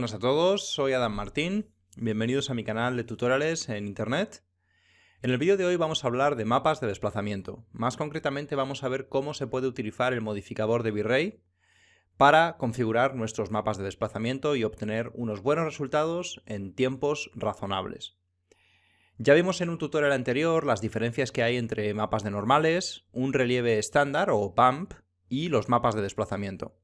buenas a todos, soy Adam Martín, bienvenidos a mi canal de tutoriales en Internet. En el vídeo de hoy vamos a hablar de mapas de desplazamiento. Más concretamente vamos a ver cómo se puede utilizar el modificador de V-Ray para configurar nuestros mapas de desplazamiento y obtener unos buenos resultados en tiempos razonables. Ya vimos en un tutorial anterior las diferencias que hay entre mapas de normales, un relieve estándar o bump y los mapas de desplazamiento.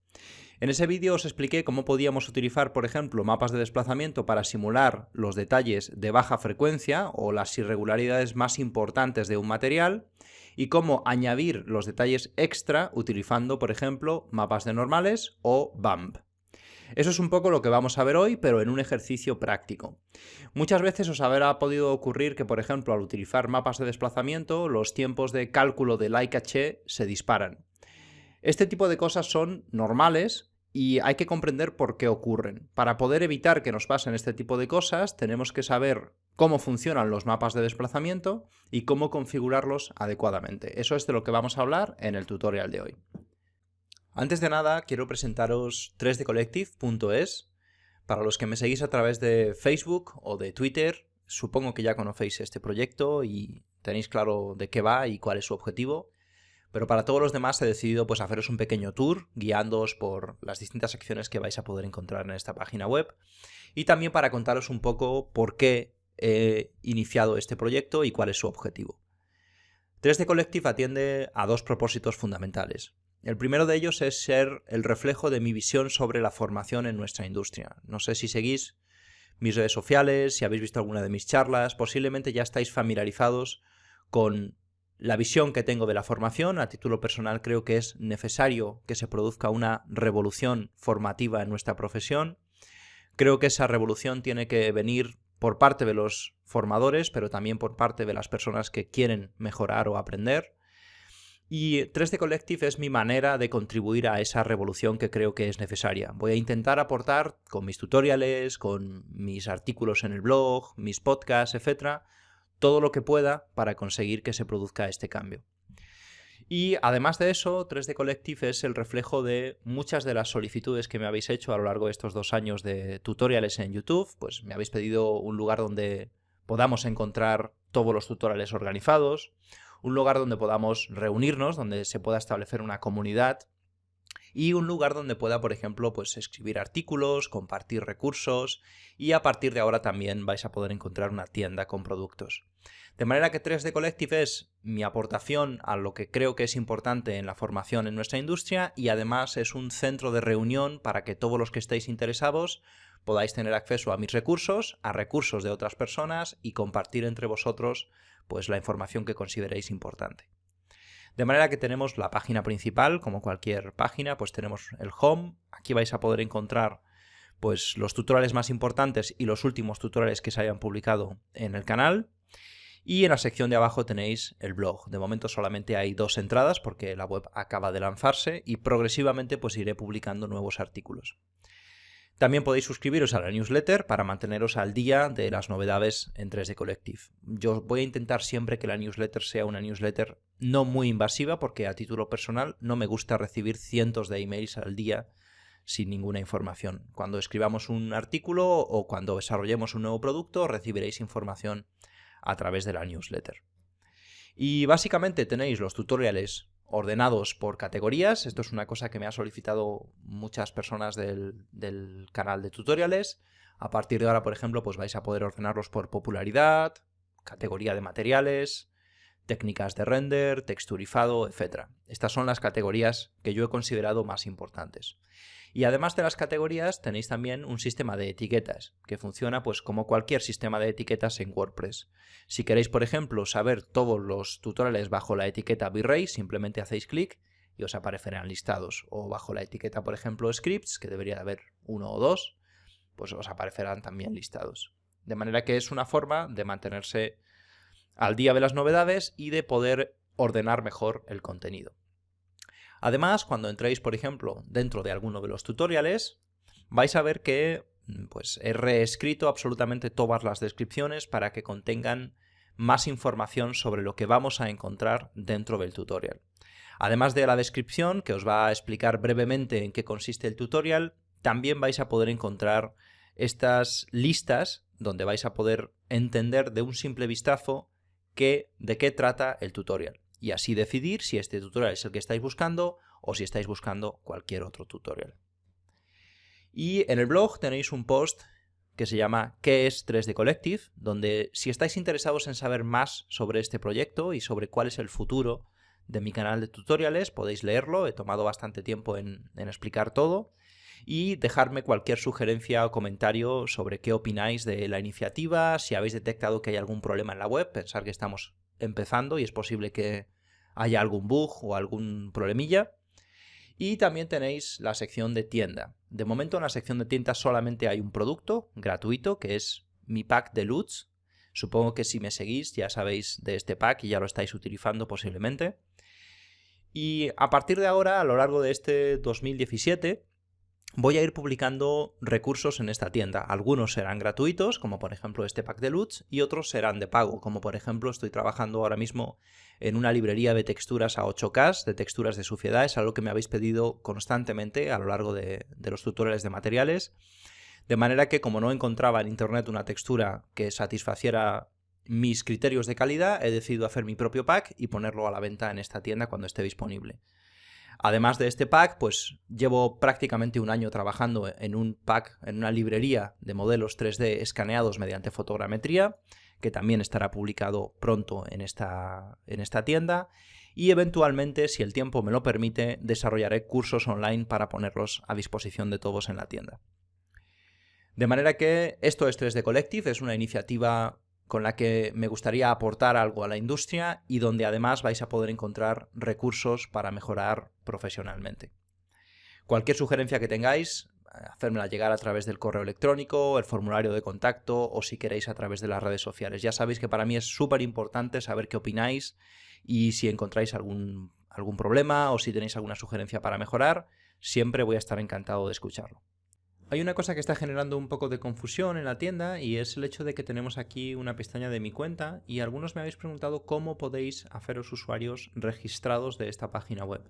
En ese vídeo os expliqué cómo podíamos utilizar, por ejemplo, mapas de desplazamiento para simular los detalles de baja frecuencia o las irregularidades más importantes de un material y cómo añadir los detalles extra utilizando, por ejemplo, mapas de normales o bump. Eso es un poco lo que vamos a ver hoy, pero en un ejercicio práctico. Muchas veces os habrá podido ocurrir que, por ejemplo, al utilizar mapas de desplazamiento, los tiempos de cálculo de like caché se disparan. Este tipo de cosas son normales y hay que comprender por qué ocurren. Para poder evitar que nos pasen este tipo de cosas, tenemos que saber cómo funcionan los mapas de desplazamiento y cómo configurarlos adecuadamente. Eso es de lo que vamos a hablar en el tutorial de hoy. Antes de nada, quiero presentaros 3dcollective.es. Para los que me seguís a través de Facebook o de Twitter, supongo que ya conocéis este proyecto y tenéis claro de qué va y cuál es su objetivo. Pero para todos los demás he decidido haceros un pequeño tour guiándoos por las distintas secciones que vais a poder encontrar en esta página web y también para contaros un poco por qué he iniciado este proyecto y cuál es su objetivo. 3D Collective atiende a dos propósitos fundamentales. El primero de ellos es ser el reflejo de mi visión sobre la formación en nuestra industria. No sé si seguís mis redes sociales, si habéis visto alguna de mis charlas, posiblemente ya estáis familiarizados con la visión que tengo de la formación. A título personal creo que es necesario que se produzca una revolución formativa en nuestra profesión. Creo que esa revolución tiene que venir por parte de los formadores, pero también por parte de las personas que quieren mejorar o aprender. Y 3D Collective es mi manera de contribuir a esa revolución que creo que es necesaria. Voy a intentar aportar con mis tutoriales, con mis artículos en el blog, mis podcasts, etc., todo lo que pueda para conseguir que se produzca este cambio. Y además de eso, 3D Collective es el reflejo de muchas de las solicitudes que me habéis hecho a lo largo de estos 2 años de tutoriales en YouTube. Pues me habéis pedido un lugar donde podamos encontrar todos los tutoriales organizados, un lugar donde podamos reunirnos, donde se pueda establecer una comunidad y un lugar donde pueda, por ejemplo, escribir artículos, compartir recursos y a partir de ahora también vais a poder encontrar una tienda con productos. De manera que 3D Collective es mi aportación a lo que creo que es importante en la formación en nuestra industria y además es un centro de reunión para que todos los que estéis interesados podáis tener acceso a mis recursos, a recursos de otras personas y compartir entre vosotros la información que consideréis importante. De manera que tenemos la página principal, como cualquier página, tenemos el home. Aquí vais a poder encontrar los tutoriales más importantes y los últimos tutoriales que se hayan publicado en el canal. Y en la sección de abajo tenéis el blog. De momento solamente hay 2 entradas porque la web acaba de lanzarse y progresivamente iré publicando nuevos artículos. También podéis suscribiros a la newsletter para manteneros al día de las novedades en 3D Collective. Yo voy a intentar siempre que la newsletter sea una newsletter no muy invasiva porque a título personal no me gusta recibir cientos de emails al día sin ninguna información. Cuando escribamos un artículo o cuando desarrollemos un nuevo producto recibiréis información a través de la newsletter. Y básicamente tenéis los tutoriales ordenados por categorías. Esto es una cosa que me ha solicitado muchas personas del canal de tutoriales. A partir de ahora, por ejemplo, vais a poder ordenarlos por popularidad, categoría de materiales, técnicas de render, texturizado, etc. Estas son las categorías que yo he considerado más importantes. Y además de las categorías tenéis también un sistema de etiquetas que funciona como cualquier sistema de etiquetas en WordPress. Si queréis, por ejemplo, saber todos los tutoriales bajo la etiqueta V-Ray, simplemente hacéis clic y os aparecerán listados. O bajo la etiqueta, por ejemplo, Scripts, que debería de haber 1 o 2, os aparecerán también listados. De manera que es una forma de mantenerse al día de las novedades y de poder ordenar mejor el contenido. Además, cuando entréis, por ejemplo, dentro de alguno de los tutoriales, vais a ver que he reescrito absolutamente todas las descripciones para que contengan más información sobre lo que vamos a encontrar dentro del tutorial. Además de la descripción, que os va a explicar brevemente en qué consiste el tutorial, también vais a poder encontrar estas listas donde vais a poder entender de un simple vistazo de qué trata el tutorial y así decidir si este tutorial es el que estáis buscando o si estáis buscando cualquier otro tutorial. Y en el blog tenéis un post que se llama ¿Qué es 3D Collective?, donde si estáis interesados en saber más sobre este proyecto y sobre cuál es el futuro de mi canal de tutoriales, podéis leerlo. He tomado bastante tiempo en explicar todo y dejarme cualquier sugerencia o comentario sobre qué opináis de la iniciativa, si habéis detectado que hay algún problema en la web. Pensar que estamos empezando y es posible que haya algún bug o algún problemilla. Y también tenéis la sección de tienda. De momento en la sección de tienda solamente hay un producto gratuito, que es mi pack de LUTs. Supongo que si me seguís ya sabéis de este pack y ya lo estáis utilizando posiblemente. Y a partir de ahora, a lo largo de este 2017, voy a ir publicando recursos en esta tienda. Algunos serán gratuitos, como por ejemplo este pack de LUTs, y otros serán de pago, como por ejemplo estoy trabajando ahora mismo en una librería de texturas a 8K, de texturas de suciedad. Es algo que me habéis pedido constantemente a lo largo de los tutoriales de materiales, de manera que como no encontraba en internet una textura que satisfaciera mis criterios de calidad, he decidido hacer mi propio pack y ponerlo a la venta en esta tienda cuando esté disponible. Además de este pack, pues llevo prácticamente un año trabajando en un pack, en una librería de modelos 3D escaneados mediante fotogrametría, que también estará publicado pronto en esta tienda, y eventualmente, si el tiempo me lo permite, desarrollaré cursos online para ponerlos a disposición de todos en la tienda. De manera que esto es 3D Collective, es una iniciativa con la que me gustaría aportar algo a la industria y donde además vais a poder encontrar recursos para mejorar profesionalmente. Cualquier sugerencia que tengáis, hacérmela llegar a través del correo electrónico, el formulario de contacto o si queréis a través de las redes sociales. Ya sabéis que para mí es súper importante saber qué opináis y si encontráis algún problema o si tenéis alguna sugerencia para mejorar, siempre voy a estar encantado de escucharlo. Hay una cosa que está generando un poco de confusión en la tienda y es el hecho de que tenemos aquí una pestaña de mi cuenta y algunos me habéis preguntado cómo podéis haceros usuarios registrados de esta página web.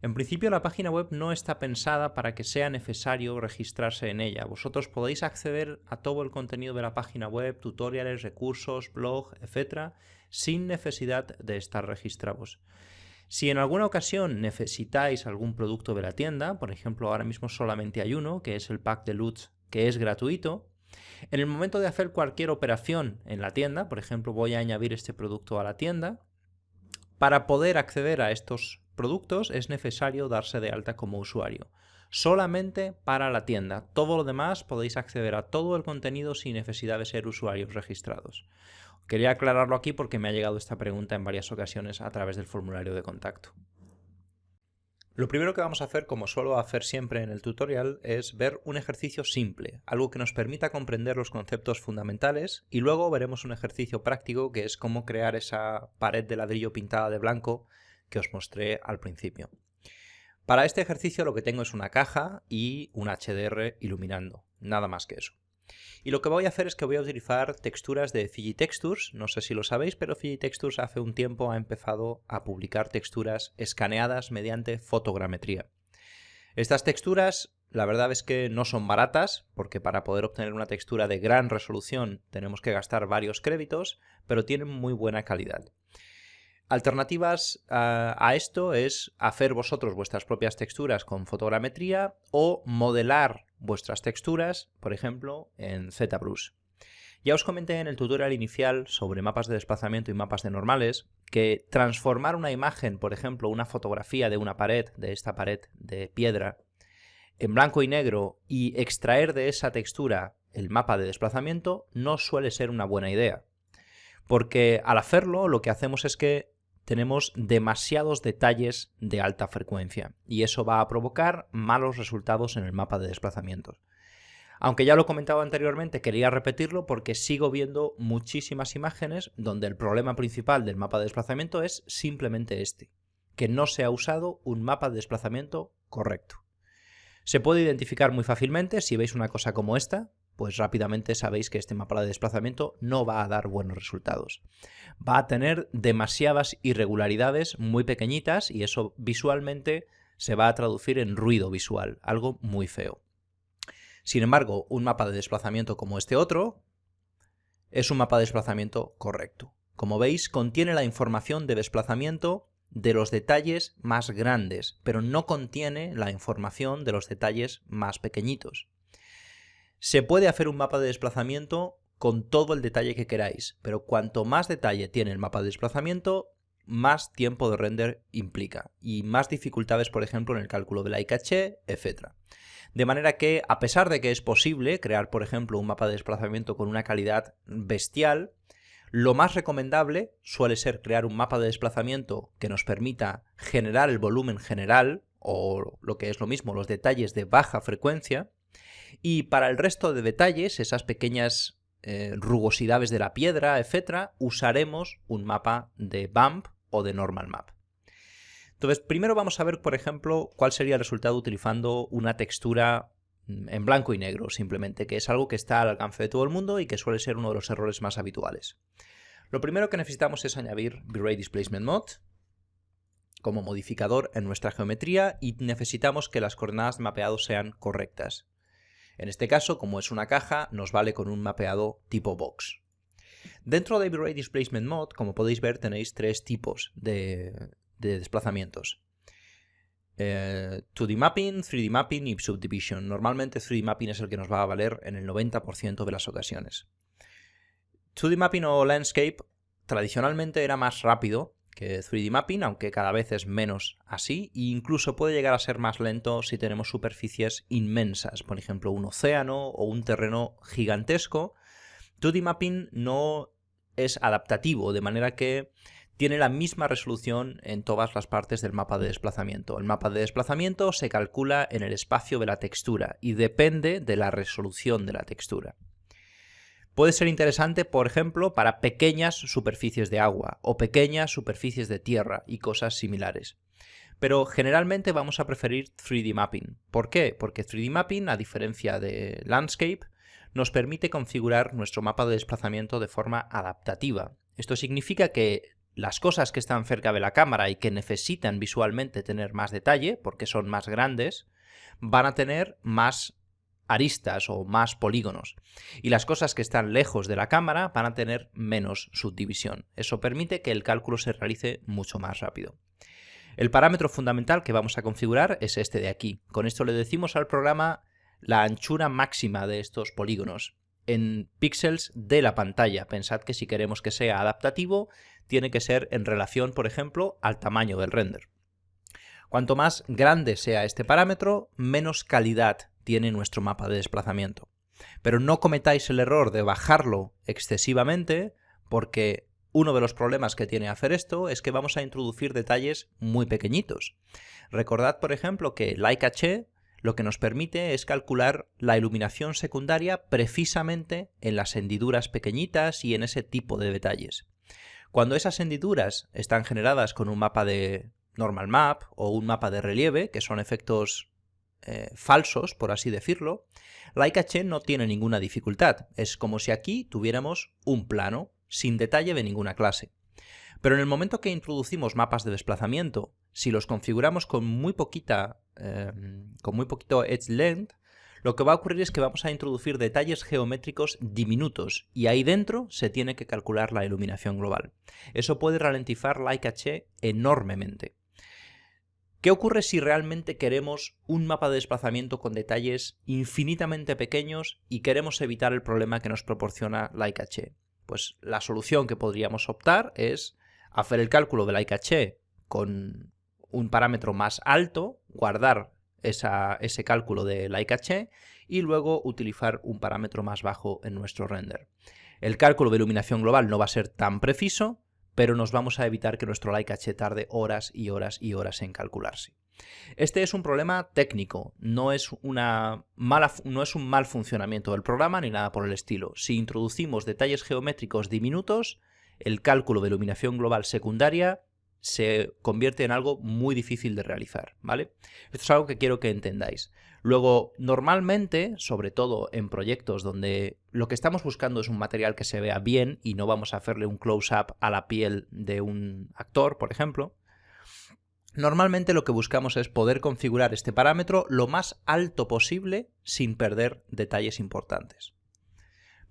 En principio la página web no está pensada para que sea necesario registrarse en ella. Vosotros podéis acceder a todo el contenido de la página web, tutoriales, recursos, blog, etc., sin necesidad de estar registrados. Si en alguna ocasión necesitáis algún producto de la tienda, por ejemplo ahora mismo solamente hay uno, que es el pack de LUTs, que es gratuito, en el momento de hacer cualquier operación en la tienda, por ejemplo voy a añadir este producto a la tienda, para poder acceder a estos productos es necesario darse de alta como usuario. Solamente para la tienda. Todo lo demás podéis acceder a todo el contenido sin necesidad de ser usuarios registrados. Quería aclararlo aquí porque me ha llegado esta pregunta en varias ocasiones a través del formulario de contacto. Lo primero que vamos a hacer, como suelo hacer siempre en el tutorial, es ver un ejercicio simple, algo que nos permita comprender los conceptos fundamentales, y luego veremos un ejercicio práctico que es cómo crear esa pared de ladrillo pintada de blanco que os mostré al principio. Para este ejercicio lo que tengo es una caja y un HDR iluminando, nada más que eso. Y lo que voy a hacer es que voy a utilizar texturas de Fijitextures. No sé si lo sabéis, pero Fijitextures hace un tiempo ha empezado a publicar texturas escaneadas mediante fotogrametría. Estas texturas, la verdad es que no son baratas, porque para poder obtener una textura de gran resolución tenemos que gastar varios créditos, pero tienen muy buena calidad. Alternativas a esto es hacer vosotros vuestras propias texturas con fotogrametría o modelar vuestras texturas, por ejemplo, en ZBrush. Ya os comenté en el tutorial inicial sobre mapas de desplazamiento y mapas de normales que transformar una imagen, por ejemplo, una fotografía de una pared, de esta pared de piedra, en blanco y negro y extraer de esa textura el mapa de desplazamiento no suele ser una buena idea. Porque al hacerlo lo que hacemos es que tenemos demasiados detalles de alta frecuencia y eso va a provocar malos resultados en el mapa de desplazamientos. Aunque ya lo he comentado anteriormente, quería repetirlo porque sigo viendo muchísimas imágenes donde el problema principal del mapa de desplazamiento es simplemente este, que no se ha usado un mapa de desplazamiento correcto. Se puede identificar muy fácilmente si veis una cosa como esta, pues rápidamente sabéis que este mapa de desplazamiento no va a dar buenos resultados. Va a tener demasiadas irregularidades muy pequeñitas y eso visualmente se va a traducir en ruido visual, algo muy feo. Sin embargo, un mapa de desplazamiento como este otro es un mapa de desplazamiento correcto. Como veis, contiene la información de desplazamiento de los detalles más grandes, pero no contiene la información de los detalles más pequeñitos. Se puede hacer un mapa de desplazamiento con todo el detalle que queráis, pero cuanto más detalle tiene el mapa de desplazamiento, más tiempo de render implica y más dificultades, por ejemplo, en el cálculo de la caché, etc. De manera que, a pesar de que es posible crear, por ejemplo, un mapa de desplazamiento con una calidad bestial, lo más recomendable suele ser crear un mapa de desplazamiento que nos permita generar el volumen general, o lo que es lo mismo, los detalles de baja frecuencia, y para el resto de detalles, esas pequeñas rugosidades de la piedra, etc., usaremos un mapa de bump o de normal map. Entonces, primero vamos a ver, por ejemplo, cuál sería el resultado utilizando una textura en blanco y negro, simplemente, que es algo que está al alcance de todo el mundo y que suele ser uno de los errores más habituales. Lo primero que necesitamos es añadir V-Ray Displacement Mode como modificador en nuestra geometría y necesitamos que las coordenadas de mapeado sean correctas. En este caso, como es una caja, nos vale con un mapeado tipo box. Dentro de V-Ray Displacement Mode, como podéis ver, tenéis tres tipos de desplazamientos. 2D Mapping, 3D Mapping y Subdivision. Normalmente 3D Mapping es el que nos va a valer en el 90% de las ocasiones. 2D Mapping o Landscape tradicionalmente era más rápido que 3D Mapping, aunque cada vez es menos así, e incluso puede llegar a ser más lento si tenemos superficies inmensas, por ejemplo un océano o un terreno gigantesco. 2D Mapping no es adaptativo, de manera que tiene la misma resolución en todas las partes del mapa de desplazamiento. El mapa de desplazamiento se calcula en el espacio de la textura y depende de la resolución de la textura. Puede ser interesante, por ejemplo, para pequeñas superficies de agua o pequeñas superficies de tierra y cosas similares. Pero generalmente vamos a preferir 3D Mapping. ¿Por qué? Porque 3D Mapping, a diferencia de Landscape, nos permite configurar nuestro mapa de desplazamiento de forma adaptativa. Esto significa que las cosas que están cerca de la cámara y que necesitan visualmente tener más detalle, porque son más grandes, van a tener más aristas o más polígonos. Y las cosas que están lejos de la cámara van a tener menos subdivisión. Eso permite que el cálculo se realice mucho más rápido. El parámetro fundamental que vamos a configurar es este de aquí. Con esto le decimos al programa la anchura máxima de estos polígonos en píxeles de la pantalla. Pensad que si queremos que sea adaptativo, tiene que ser en relación, por ejemplo, al tamaño del render. Cuanto más grande sea este parámetro, menos calidad tiene nuestro mapa de desplazamiento. Pero no cometáis el error de bajarlo excesivamente, porque uno de los problemas que tiene hacer esto es que vamos a introducir detalles muy pequeñitos. Recordad, por ejemplo, que LightCaché lo que nos permite es calcular la iluminación secundaria precisamente en las hendiduras pequeñitas y en ese tipo de detalles. Cuando esas hendiduras están generadas con un mapa de normal map o un mapa de relieve, que son efectos falsos, por así decirlo, LightCaché no tiene ninguna dificultad. Es como si aquí tuviéramos un plano sin detalle de ninguna clase. Pero en el momento que introducimos mapas de desplazamiento, si los configuramos con muy poquito edge length, lo que va a ocurrir es que vamos a introducir detalles geométricos diminutos y ahí dentro se tiene que calcular la iluminación global. Eso puede ralentizar LightCaché enormemente. ¿Qué ocurre si realmente queremos un mapa de desplazamiento con detalles infinitamente pequeños y queremos evitar el problema que nos proporciona LightCaché? Pues la solución que podríamos optar es hacer el cálculo de LightCaché con un parámetro más alto, guardar ese cálculo de LightCaché y luego utilizar un parámetro más bajo en nuestro render. El cálculo de iluminación global no va a ser tan preciso, pero nos vamos a evitar que nuestro LightCaché tarde horas y horas y horas en calcularse. Este es un problema técnico, no es un mal funcionamiento del programa ni nada por el estilo. Si introducimos detalles geométricos diminutos, el cálculo de iluminación global secundaria se convierte en algo muy difícil de realizar, ¿vale? Esto es algo que quiero que entendáis. Luego, normalmente, sobre todo en proyectos donde lo que estamos buscando es un material que se vea bien y no vamos a hacerle un close-up a la piel de un actor, por ejemplo, Normalmente lo que buscamos es poder configurar este parámetro lo más alto posible sin perder detalles importantes.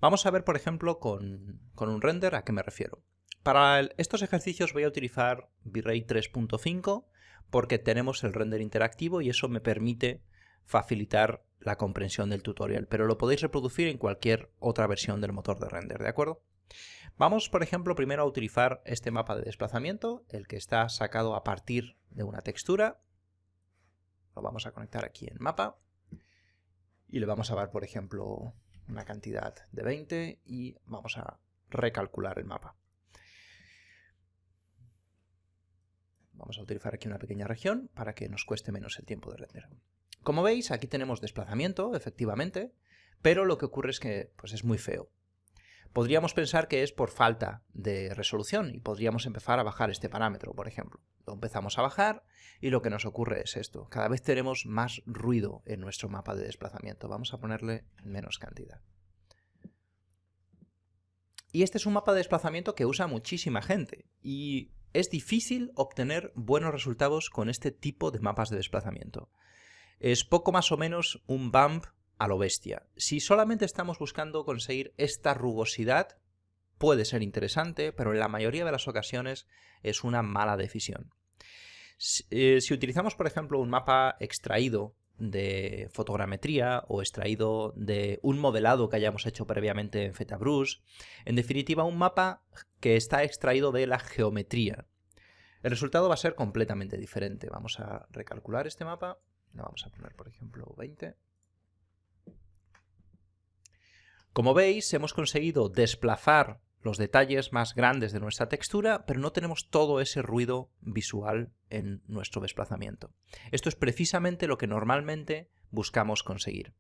Vamos a ver, por ejemplo, con un render a qué me refiero. Para estos ejercicios voy a utilizar bitrate 3.5 porque tenemos el render interactivo y eso me permite facilitar la comprensión del tutorial, pero lo podéis reproducir en cualquier otra versión del motor de render, ¿de acuerdo? Vamos, por ejemplo, primero a utilizar este mapa de desplazamiento, el que está sacado a partir de una textura. Lo vamos a conectar aquí en mapa y le vamos a dar, por ejemplo, una cantidad de 20 y vamos a recalcular el mapa. Vamos a utilizar aquí una pequeña región para que nos cueste menos el tiempo de render. Como veis, aquí tenemos desplazamiento, efectivamente, pero lo que ocurre es que pues, es muy feo. Podríamos pensar que es por falta de resolución y podríamos empezar a bajar este parámetro, por ejemplo. Lo empezamos a bajar y lo que nos ocurre es esto. Cada vez tenemos más ruido en nuestro mapa de desplazamiento. Vamos a ponerle menos cantidad. Y este es un mapa de desplazamiento que usa muchísima gente y es difícil obtener buenos resultados con este tipo de mapas de desplazamiento. Es poco más o menos un bump a lo bestia. Si solamente estamos buscando conseguir esta rugosidad, puede ser interesante, pero en la mayoría de las ocasiones es una mala decisión. Si utilizamos, por ejemplo, un mapa extraído de fotogrametría o extraído de un modelado que hayamos hecho previamente en ZBrush, en definitiva un mapa que está extraído de la geometría, el resultado va a ser completamente diferente. Vamos a recalcular este mapa, le vamos a poner, por ejemplo, 20. Como veis, hemos conseguido desplazar los detalles más grandes de nuestra textura, pero no tenemos todo ese ruido visual en nuestro desplazamiento. Esto es precisamente lo que normalmente buscamos conseguir.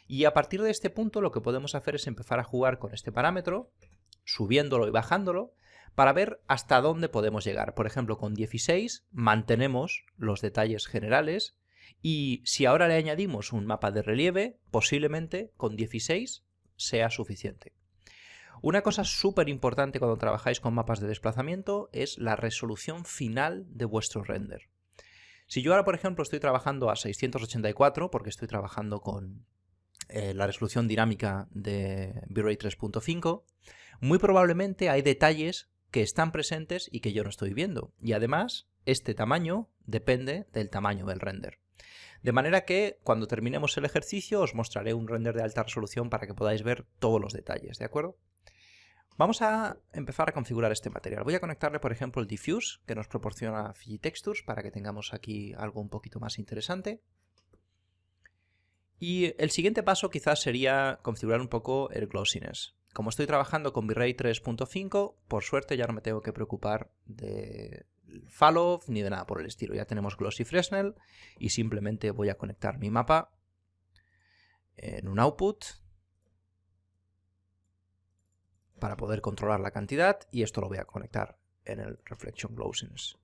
Y a partir de este punto lo que podemos hacer es empezar a jugar con este parámetro, subiéndolo y bajándolo, para ver hasta dónde podemos llegar. Por ejemplo, con 16 mantenemos los detalles generales y si ahora le añadimos un mapa de relieve, posiblemente con 16 sea suficiente. Una cosa súper importante cuando trabajáis con mapas de desplazamiento es la resolución final de vuestro render. Si yo ahora, por ejemplo, estoy trabajando a 684, porque estoy trabajando con la resolución dinámica de bitrate 3.5, muy probablemente hay detalles que están presentes y que yo no estoy viendo. Y además, este tamaño depende del tamaño del render. De manera que cuando terminemos el ejercicio os mostraré un render de alta resolución para que podáis ver todos los detalles, ¿de acuerdo? Vamos a empezar a configurar este material. Voy a conectarle, por ejemplo, el diffuse que nos proporciona Fijitextures para que tengamos aquí algo un poquito más interesante. Y el siguiente paso quizás sería configurar un poco el glossiness. Como estoy trabajando con bitrate 3.5, por suerte ya no me tengo que preocupar de fall-off ni de nada por el estilo. Ya tenemos Glossy Fresnel y simplemente voy a conectar mi mapa en un output para poder controlar la cantidad y esto lo voy a conectar en el Reflection Glossiness.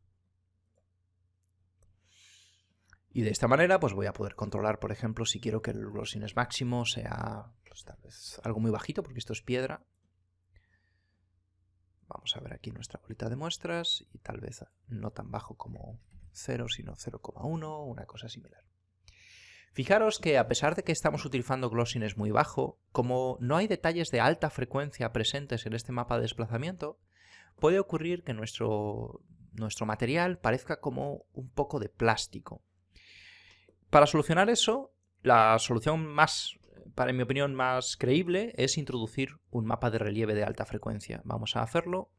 Y de esta manera pues voy a poder controlar, por ejemplo, si quiero que el glossiness máximo sea pues, tal vez algo muy bajito porque esto es piedra. Vamos a ver aquí nuestra bolita de muestras y tal vez no tan bajo como 0, sino 0,1, una cosa similar. Fijaros que a pesar de que estamos utilizando glossiness muy bajo, como no hay detalles de alta frecuencia presentes en este mapa de desplazamiento, puede ocurrir que nuestro material parezca como un poco de plástico. Para solucionar eso, la solución más, en mi opinión, más creíble es introducir un mapa de relieve de alta frecuencia. Vamos a hacerlo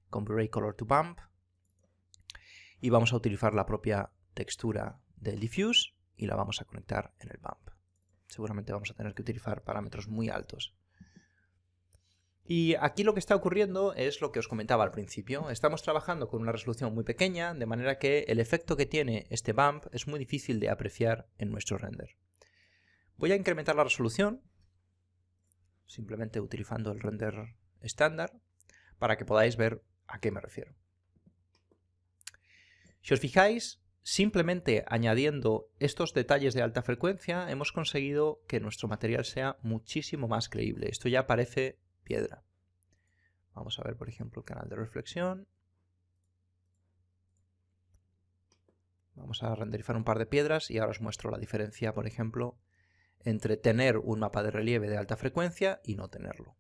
con bitrate color to bump y vamos a utilizar la propia textura del diffuse y la vamos a conectar en el bump. Seguramente vamos a tener que utilizar parámetros muy altos. Y aquí lo que está ocurriendo es lo que os comentaba al principio. Estamos trabajando con una resolución muy pequeña, de manera que el efecto que tiene este bump es muy difícil de apreciar en nuestro render. Voy a incrementar la resolución, simplemente utilizando el render estándar, para que podáis ver a qué me refiero. Si os fijáis, simplemente añadiendo estos detalles de alta frecuencia, hemos conseguido que nuestro material sea muchísimo más creíble. Esto ya parece piedra. Vamos a ver, por ejemplo, el canal de reflexión. Vamos a renderizar un par de piedras y ahora os muestro la diferencia, por ejemplo, entre tener un mapa de relieve de alta frecuencia y no tenerlo.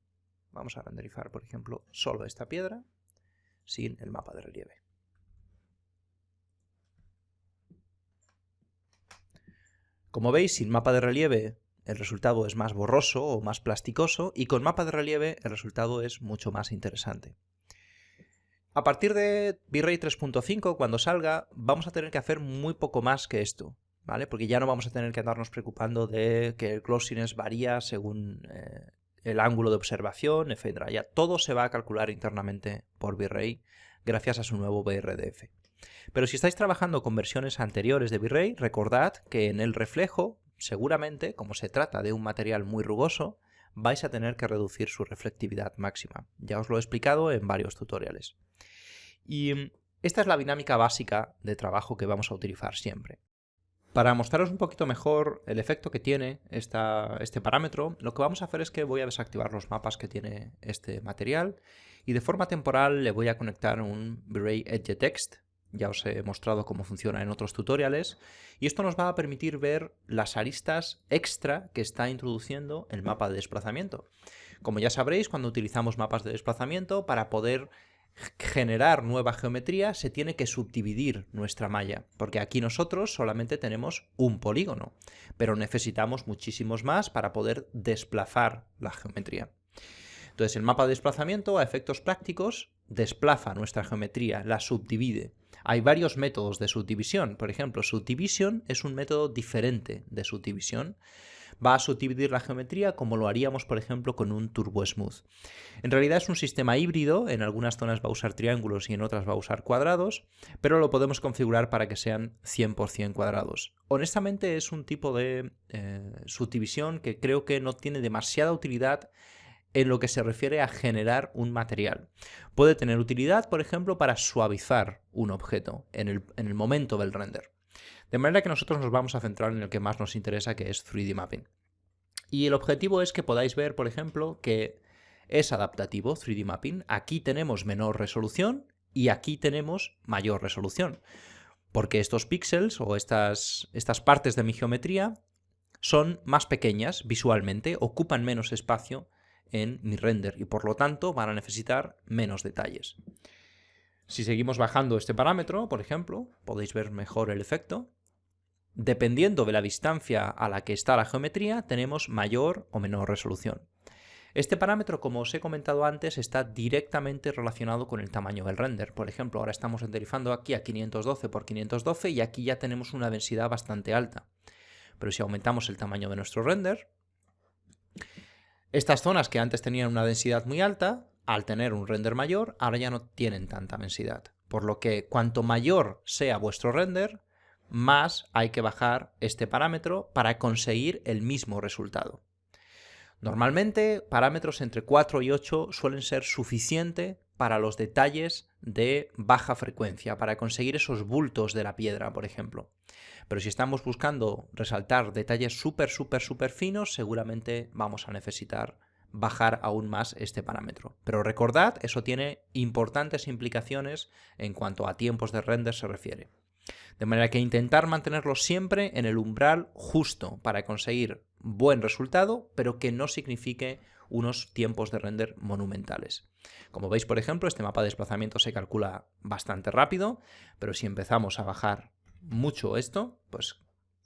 Vamos a renderizar, por ejemplo, solo esta piedra sin el mapa de relieve. Como veis, sin mapa de relieve el resultado es más borroso o más plasticoso, y con mapa de relieve el resultado es mucho más interesante. A partir de V-Ray 3.5, cuando salga, vamos a tener que hacer muy poco más que esto, ¿vale? Porque ya no vamos a tener que andarnos preocupando de que el glossiness varía según el ángulo de observación, etc. Ya todo se va a calcular internamente por V-Ray gracias a su nuevo BRDF. Pero si estáis trabajando con versiones anteriores de V-Ray, recordad que en el reflejo, seguramente, como se trata de un material muy rugoso, vais a tener que reducir su reflectividad máxima. Ya os lo he explicado en varios tutoriales. Y esta es la dinámica básica de trabajo que vamos a utilizar siempre. Para mostraros un poquito mejor el efecto que tiene este parámetro, lo que vamos a hacer es que voy a desactivar los mapas que tiene este material y de forma temporal le voy a conectar un V-Ray Edge Text. Ya os he mostrado cómo funciona en otros tutoriales, y esto nos va a permitir ver las aristas extra que está introduciendo el mapa de desplazamiento. Como ya sabréis, cuando utilizamos mapas de desplazamiento, para poder generar nueva geometría se tiene que subdividir nuestra malla, porque aquí nosotros solamente tenemos un polígono, pero necesitamos muchísimos más para poder desplazar la geometría. Entonces el mapa de desplazamiento, a efectos prácticos, desplaza nuestra geometría, la subdivide. Hay varios métodos de subdivisión. Por ejemplo, Subdivision es un método diferente de subdivisión. Va a subdividir la geometría como lo haríamos, por ejemplo, con un Turbo Smooth. En realidad es un sistema híbrido, en algunas zonas va a usar triángulos y en otras va a usar cuadrados, pero lo podemos configurar para que sean 100% cuadrados. Honestamente es un tipo de subdivisión que creo que no tiene demasiada utilidad en lo que se refiere a generar un material. Puede tener utilidad, por ejemplo, para suavizar un objeto en el momento del render. De manera que nosotros nos vamos a centrar en el que más nos interesa, que es 3D Mapping. Y el objetivo es que podáis ver, por ejemplo, que es adaptativo 3D Mapping. Aquí tenemos menor resolución y aquí tenemos mayor resolución. Porque estos píxeles o estas partes de mi geometría son más pequeñas visualmente, ocupan menos espacio en mi render y por lo tanto van a necesitar menos detalles. Si seguimos bajando este parámetro, por ejemplo, podéis ver mejor el efecto. Dependiendo de la distancia a la que está la geometría, tenemos mayor o menor resolución. Este parámetro, como os he comentado antes, está directamente relacionado con el tamaño del render. Por ejemplo, ahora estamos renderizando aquí a 512 por 512 y aquí ya tenemos una densidad bastante alta. Pero si aumentamos el tamaño de nuestro render, estas zonas que antes tenían una densidad muy alta, al tener un render mayor, ahora ya no tienen tanta densidad. Por lo que cuanto mayor sea vuestro render, más hay que bajar este parámetro para conseguir el mismo resultado. Normalmente, parámetros entre 4 y 8 suelen ser suficiente para los detalles de baja frecuencia, para conseguir esos bultos de la piedra, por ejemplo. Pero si estamos buscando resaltar detalles súper finos, seguramente vamos a necesitar bajar aún más este parámetro. Pero recordad, eso tiene importantes implicaciones en cuanto a tiempos de render se refiere. De manera que intentar mantenerlo siempre en el umbral justo para conseguir buen resultado, pero que no signifique unos tiempos de render monumentales. Como veis, por ejemplo, este mapa de desplazamiento se calcula bastante rápido, pero si empezamos a bajar mucho esto, pues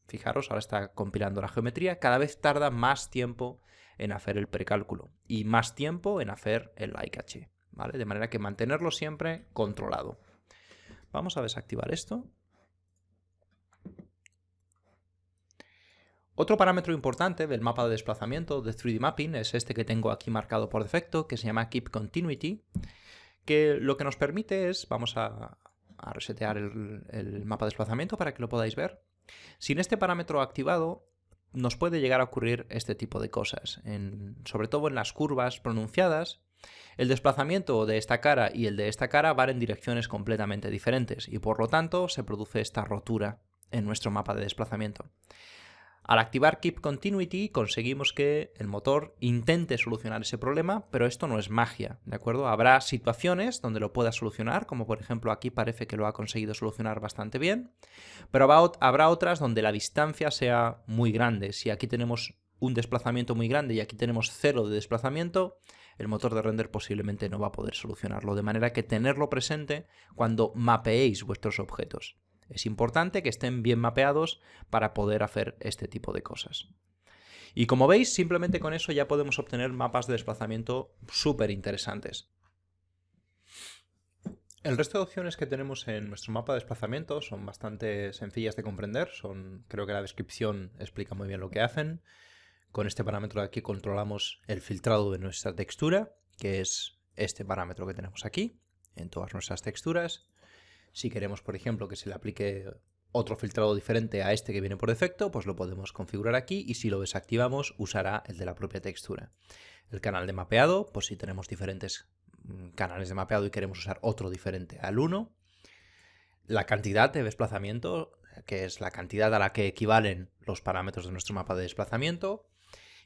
fijaros, ahora está compilando la geometría, cada vez tarda más tiempo en hacer el precálculo y más tiempo en hacer el eye caché, ¿vale? De manera que mantenerlo siempre controlado. Vamos a desactivar esto. Otro parámetro importante del mapa de desplazamiento de 3D Mapping es este que tengo aquí marcado por defecto, que se llama Keep Continuity, que lo que nos permite es, vamos a resetear el mapa de desplazamiento para que lo podáis ver. Sin este parámetro activado, nos puede llegar a ocurrir este tipo de cosas, sobre todo en las curvas pronunciadas. El desplazamiento de esta cara y el de esta cara van en direcciones completamente diferentes y por lo tanto se produce esta rotura en nuestro mapa de desplazamiento. Al activar Keep Continuity conseguimos que el motor intente solucionar ese problema, pero esto no es magia, ¿de acuerdo? Habrá situaciones donde lo pueda solucionar, como por ejemplo aquí parece que lo ha conseguido solucionar bastante bien, pero habrá otras donde la distancia sea muy grande. Si aquí tenemos un desplazamiento muy grande y aquí tenemos 0 de desplazamiento, el motor de render posiblemente no va a poder solucionarlo, de manera que tenerlo presente cuando mapeéis vuestros objetos. Es importante que estén bien mapeados para poder hacer este tipo de cosas. Y como veis, simplemente con eso ya podemos obtener mapas de desplazamiento súper interesantes. El resto de opciones que tenemos en nuestro mapa de desplazamiento son bastante sencillas de comprender. Creo que la descripción explica muy bien lo que hacen. Con este parámetro de aquí controlamos el filtrado de nuestra textura, que es este parámetro que tenemos aquí, en todas nuestras texturas. Si queremos, por ejemplo, que se le aplique otro filtrado diferente a este que viene por defecto, pues lo podemos configurar aquí y si lo desactivamos usará el de la propia textura. El canal de mapeado, pues si tenemos diferentes canales de mapeado y queremos usar otro diferente al 1. La cantidad de desplazamiento, que es la cantidad a la que equivalen los parámetros de nuestro mapa de desplazamiento.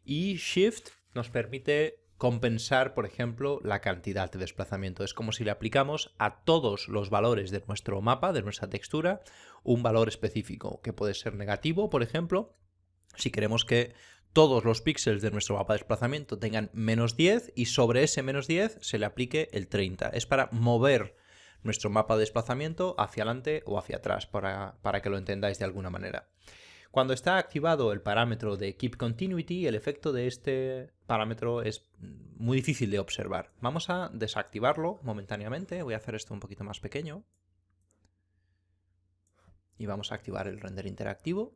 Y Shift nos permite compensar, por ejemplo, la cantidad de desplazamiento. Es como si le aplicamos a todos los valores de nuestro mapa, de nuestra textura, un valor específico, que puede ser negativo, por ejemplo, si queremos que todos los píxeles de nuestro mapa de desplazamiento tengan -10 y sobre ese -10 se le aplique el 30. Es para mover nuestro mapa de desplazamiento hacia adelante o hacia atrás, para que lo entendáis de alguna manera. Cuando está activado el parámetro de Keep Continuity, el efecto de este parámetro es muy difícil de observar. Vamos a desactivarlo momentáneamente. Voy a hacer esto un poquito más pequeño. Y vamos a activar el render interactivo.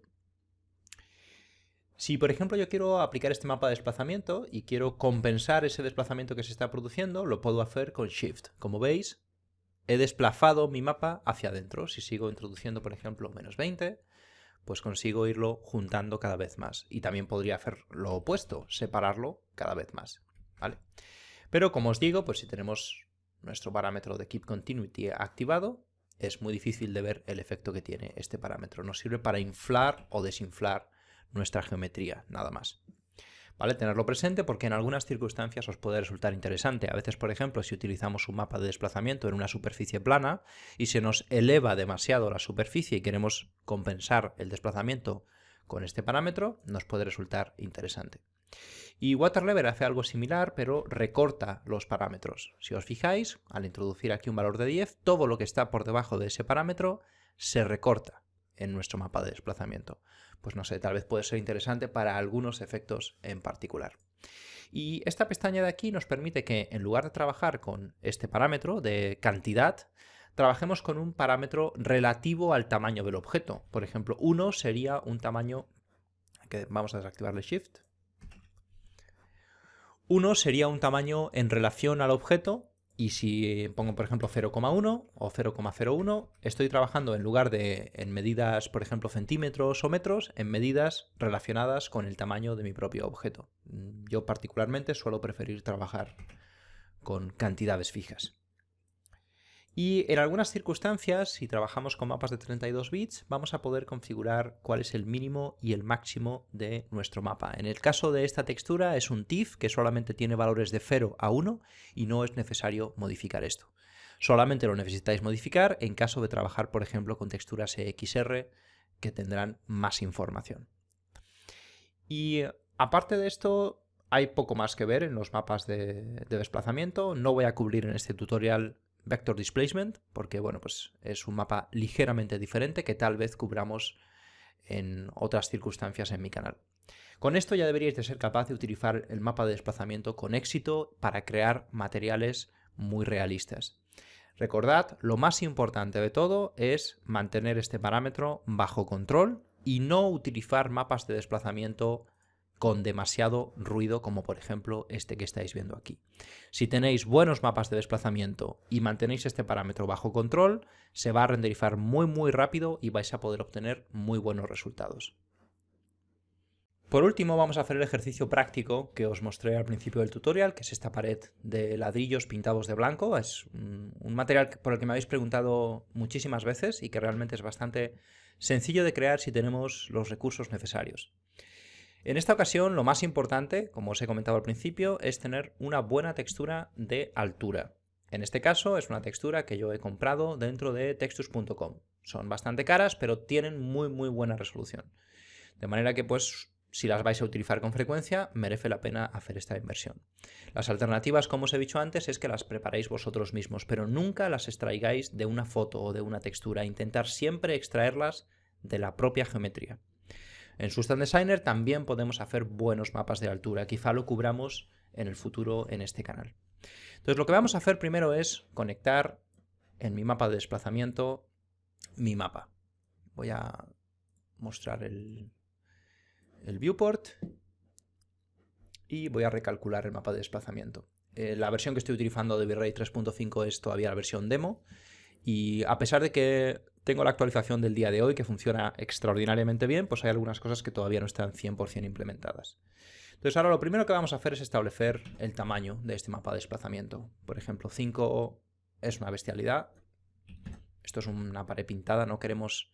Si, por ejemplo, yo quiero aplicar este mapa de desplazamiento y quiero compensar ese desplazamiento que se está produciendo, lo puedo hacer con Shift. Como veis, he desplazado mi mapa hacia adentro. Si sigo introduciendo, por ejemplo, -20, pues consigo irlo juntando cada vez más. Y también podría hacer lo opuesto, separarlo cada vez más, ¿vale? Pero como os digo, pues si tenemos nuestro parámetro de Keep Continuity activado, es muy difícil de ver el efecto que tiene este parámetro. Nos sirve para inflar o desinflar nuestra geometría, nada más. ¿Vale? Tenerlo presente porque en algunas circunstancias os puede resultar interesante. A veces, por ejemplo, si utilizamos un mapa de desplazamiento en una superficie plana y se nos eleva demasiado la superficie y queremos compensar el desplazamiento con este parámetro, nos puede resultar interesante. Y WaterLever hace algo similar, pero recorta los parámetros. Si os fijáis, al introducir aquí un valor de 10, todo lo que está por debajo de ese parámetro se recorta en nuestro mapa de desplazamiento. Pues no sé, tal vez puede ser interesante para algunos efectos en particular. Y esta pestaña de aquí nos permite que en lugar de trabajar con este parámetro de cantidad, trabajemos con un parámetro relativo al tamaño del objeto. Por ejemplo, 1 sería un tamaño que vamos a desactivarle Shift. 1 sería un tamaño en relación al objeto. Y si pongo, por ejemplo, 0,1 o 0,01, estoy trabajando en lugar de en medidas, por ejemplo, centímetros o metros, en medidas relacionadas con el tamaño de mi propio objeto. Yo particularmente suelo preferir trabajar con cantidades fijas. Y en algunas circunstancias, si trabajamos con mapas de 32 bits, vamos a poder configurar cuál es el mínimo y el máximo de nuestro mapa. En el caso de esta textura es un TIFF que solamente tiene valores de 0 a 1 y no es necesario modificar esto. Solamente lo necesitáis modificar en caso de trabajar, por ejemplo, con texturas EXR que tendrán más información. Y aparte de esto, hay poco más que ver en los mapas de desplazamiento. No voy a cubrir en este tutorial Vector Displacement, porque bueno, pues es un mapa ligeramente diferente que tal vez cubramos en otras circunstancias en mi canal. Con esto ya deberíais de ser capaz de utilizar el mapa de desplazamiento con éxito para crear materiales muy realistas. Recordad, lo más importante de todo es mantener este parámetro bajo control y no utilizar mapas de desplazamiento con demasiado ruido, como por ejemplo este que estáis viendo aquí. Si tenéis buenos mapas de desplazamiento y mantenéis este parámetro bajo control, se va a renderizar muy rápido y vais a poder obtener muy buenos resultados. Por último, vamos a hacer el ejercicio práctico que os mostré al principio del tutorial, que es esta pared de ladrillos pintados de blanco. Es un material por el que me habéis preguntado muchísimas veces y que realmente es bastante sencillo de crear si tenemos los recursos necesarios. En esta ocasión, lo más importante, como os he comentado al principio, es tener una buena textura de altura. En este caso, es una textura que yo he comprado dentro de Textus.com. Son bastante caras, pero tienen muy buena resolución. De manera que, pues, si las vais a utilizar con frecuencia, merece la pena hacer esta inversión. Las alternativas, como os he dicho antes, es que las preparéis vosotros mismos, pero nunca las extraigáis de una foto o de una textura. Intentar siempre extraerlas de la propia geometría. En Substance Designer también podemos hacer buenos mapas de altura. Quizá lo cubramos en el futuro en este canal. Entonces, lo que vamos a hacer primero es conectar en mi mapa de desplazamiento mi mapa. Voy a mostrar el viewport y voy a recalcular el mapa de desplazamiento. La versión que estoy utilizando de V-Ray 3.5 es todavía la versión demo, y a pesar de que tengo la actualización del día de hoy que funciona extraordinariamente bien, pues hay algunas cosas que todavía no están 100% implementadas. Entonces ahora lo primero que vamos a hacer es establecer el tamaño de este mapa de desplazamiento. Por ejemplo, 5 es una bestialidad. Esto es una pared pintada, no queremos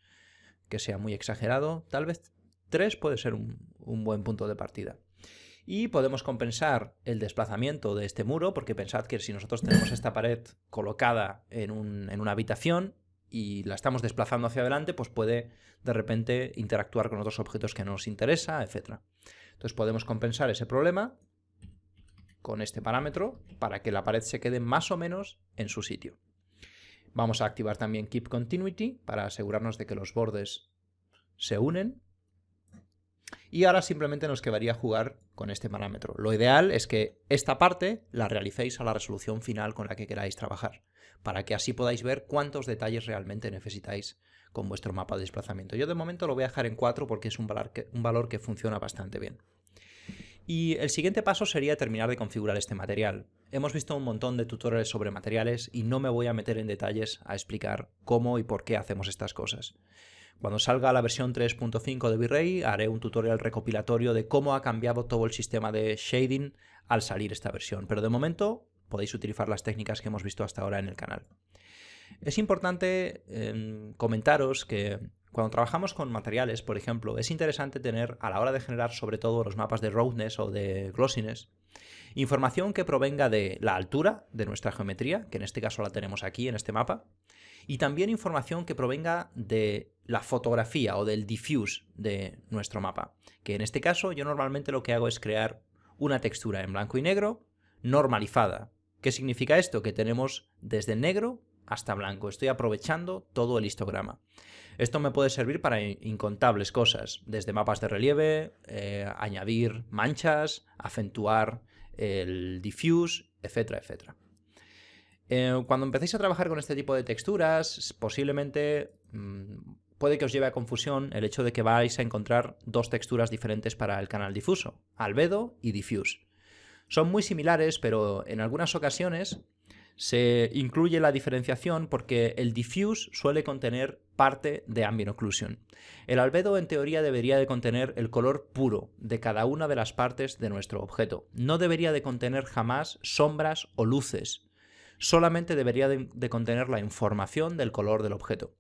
que sea muy exagerado. Tal vez 3 puede ser un buen punto de partida. Y podemos compensar el desplazamiento de este muro, porque pensad que si nosotros tenemos esta pared colocada en una habitación y la estamos desplazando hacia adelante, pues puede de repente interactuar con otros objetos que no nos interesa, etc. Entonces podemos compensar ese problema con este parámetro para que la pared se quede más o menos en su sitio. Vamos a activar también Keep Continuity para asegurarnos de que los bordes se unen. Y ahora simplemente nos quedaría jugar con este parámetro. Lo ideal es que esta parte la realicéis a la resolución final con la que queráis trabajar, para que así podáis ver cuántos detalles realmente necesitáis con vuestro mapa de desplazamiento. Yo de momento lo voy a dejar en 4 porque es un valor que funciona bastante bien. Y el siguiente paso sería terminar de configurar este material. Hemos visto un montón de tutoriales sobre materiales y no me voy a meter en detalles a explicar cómo y por qué hacemos estas cosas. Cuando salga la versión 3.5 de V-Ray haré un tutorial recopilatorio de cómo ha cambiado todo el sistema de shading al salir esta versión, pero de momento podéis utilizar las técnicas que hemos visto hasta ahora en el canal. Es importante comentaros que cuando trabajamos con materiales, por ejemplo, es interesante tener, a la hora de generar sobre todo los mapas de roughness o de glossiness, información que provenga de la altura de nuestra geometría, que en este caso la tenemos aquí en este mapa, y también información que provenga de la fotografía o del diffuse de nuestro mapa, que en este caso yo normalmente lo que hago es crear una textura en blanco y negro normalizada. ¿Qué significa esto? Que tenemos desde negro hasta blanco. Estoy aprovechando todo el histograma. Esto me puede servir para incontables cosas, desde mapas de relieve, añadir manchas, acentuar el diffuse, etcétera, etcétera. Cuando empecéis a trabajar con este tipo de texturas, posiblemente puede que os lleve a confusión el hecho de que vais a encontrar dos texturas diferentes para el canal difuso, albedo y diffuse. Son muy similares, pero en algunas ocasiones se incluye la diferenciación porque el diffuse suele contener parte de ambient occlusion. El albedo en teoría debería de contener el color puro de cada una de las partes de nuestro objeto. No debería de contener jamás sombras o luces. Solamente debería de contener la información del color del objeto.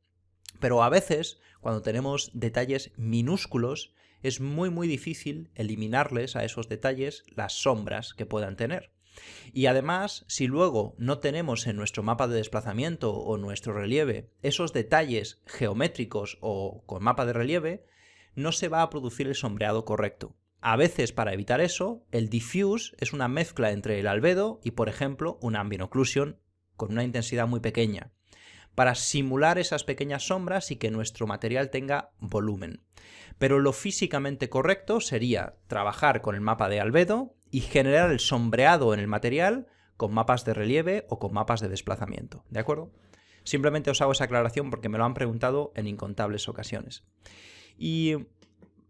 Pero a veces, cuando tenemos detalles minúsculos, es muy difícil eliminarles a esos detalles las sombras que puedan tener. Y además, si luego no tenemos en nuestro mapa de desplazamiento o nuestro relieve esos detalles geométricos o con mapa de relieve, no se va a producir el sombreado correcto. A veces, para evitar eso, el diffuse es una mezcla entre el albedo y, por ejemplo, un ambient occlusion con una intensidad muy pequeña, para simular esas pequeñas sombras y que nuestro material tenga volumen. Pero lo físicamente correcto sería trabajar con el mapa de albedo y generar el sombreado en el material con mapas de relieve o con mapas de desplazamiento, ¿de acuerdo? Simplemente os hago esa aclaración porque me lo han preguntado en incontables ocasiones. Y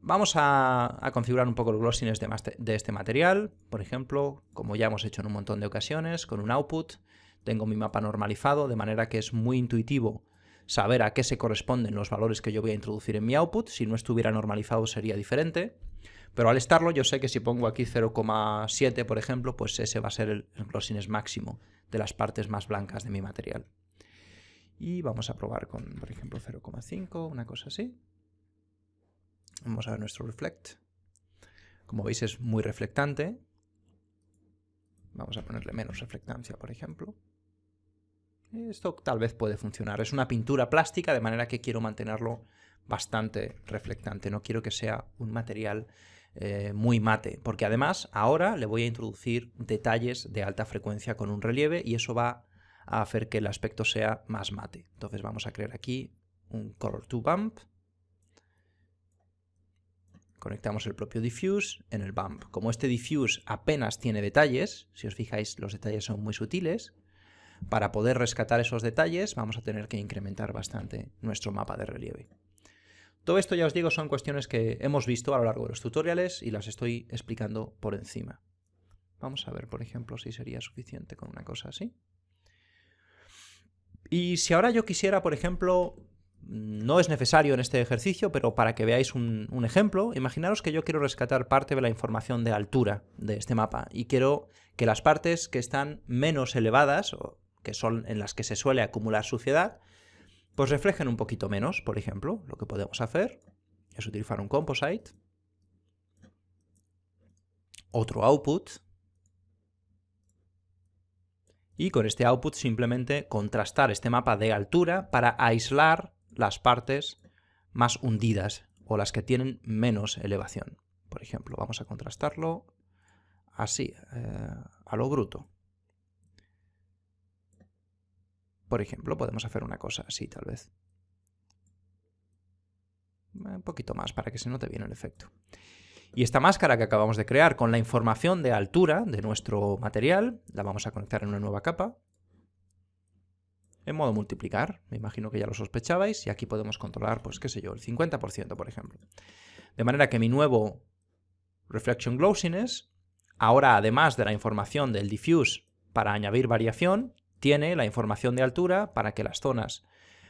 vamos a configurar un poco los glossiness de este material. Por ejemplo, como ya hemos hecho en un montón de ocasiones, con un output. Tengo mi mapa normalizado, de manera que es muy intuitivo saber a qué se corresponden los valores que yo voy a introducir en mi output. Si no estuviera normalizado sería diferente. Pero al estarlo, yo sé que si pongo aquí 0,7, por ejemplo, pues ese va a ser el glossiness máximo de las partes más blancas de mi material. Y vamos a probar con, por ejemplo, 0,5, una cosa así. Vamos a ver nuestro reflect. Como veis es muy reflectante. Vamos a ponerle menos reflectancia, por ejemplo. Esto tal vez puede funcionar. Es una pintura plástica, de manera que quiero mantenerlo bastante reflectante. No quiero que sea un material muy mate, porque además ahora le voy a introducir detalles de alta frecuencia con un relieve y eso va a hacer que el aspecto sea más mate. Entonces vamos a crear aquí un Color to Bump. Conectamos el propio diffuse en el bump. Como este diffuse apenas tiene detalles, si os fijáis los detalles son muy sutiles, para poder rescatar esos detalles vamos a tener que incrementar bastante nuestro mapa de relieve. Todo esto, ya os digo, son cuestiones que hemos visto a lo largo de los tutoriales y las estoy explicando por encima. Vamos a ver, por ejemplo, si sería suficiente con una cosa así. Y si ahora yo quisiera, por ejemplo, no es necesario en este ejercicio, pero para que veáis un ejemplo, imaginaros que yo quiero rescatar parte de la información de altura de este mapa y quiero que las partes que están menos elevadas, o que son en las que se suele acumular suciedad, pues reflejen un poquito menos. Por ejemplo, lo que podemos hacer es utilizar un composite, otro output, y con este output simplemente contrastar este mapa de altura para aislar las partes más hundidas o las que tienen menos elevación. Por ejemplo, vamos a contrastarlo así, a lo bruto. Por ejemplo, podemos hacer una cosa así, tal vez. Un poquito más para que se note bien el efecto. Y esta máscara que acabamos de crear con la información de altura de nuestro material, la vamos a conectar en una nueva capa. En modo multiplicar, me imagino que ya lo sospechabais, y aquí podemos controlar, pues qué sé yo, el 50%, por ejemplo. De manera que mi nuevo Reflection Glossiness, ahora además de la información del diffuse para añadir variación, tiene la información de altura para que las zonas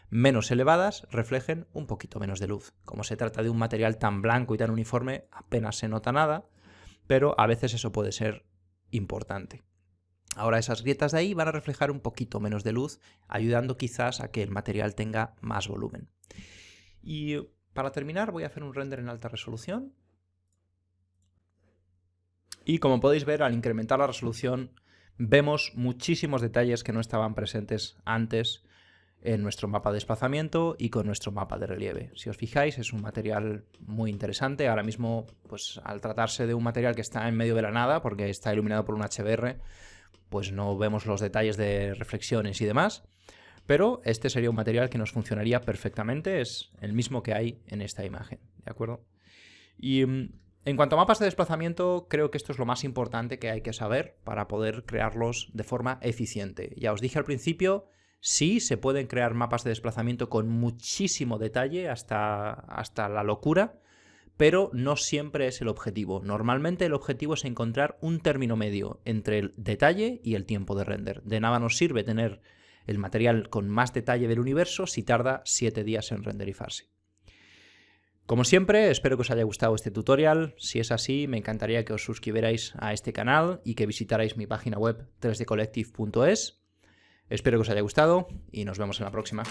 menos elevadas reflejen un poquito menos de luz. Como se trata de un material tan blanco y tan uniforme, apenas se nota nada, pero a veces eso puede ser importante. Ahora esas grietas de ahí van a reflejar un poquito menos de luz, ayudando quizás a que el material tenga más volumen. Y para terminar voy a hacer un render en alta resolución. Y como podéis ver, al incrementar la resolución vemos muchísimos detalles que no estaban presentes antes en nuestro mapa de desplazamiento y con nuestro mapa de relieve. Si os fijáis, es un material muy interesante. Ahora mismo, pues al tratarse de un material que está en medio de la nada, porque está iluminado por un HDR, pues no vemos los detalles de reflexiones y demás. Pero este sería un material que nos funcionaría perfectamente, es el mismo que hay en esta imagen, ¿de acuerdo? Y en cuanto a mapas de desplazamiento, creo que esto es lo más importante que hay que saber para poder crearlos de forma eficiente. Ya os dije al principio, sí se pueden crear mapas de desplazamiento con muchísimo detalle, hasta la locura, pero no siempre es el objetivo. Normalmente el objetivo es encontrar un término medio entre el detalle y el tiempo de render. De nada nos sirve tener el material con más detalle del universo si tarda 7 días en renderizarse. Como siempre, espero que os haya gustado este tutorial. Si es así, me encantaría que os suscribierais a este canal y que visitarais mi página web 3dcollective.es. Espero que os haya gustado y nos vemos en la próxima.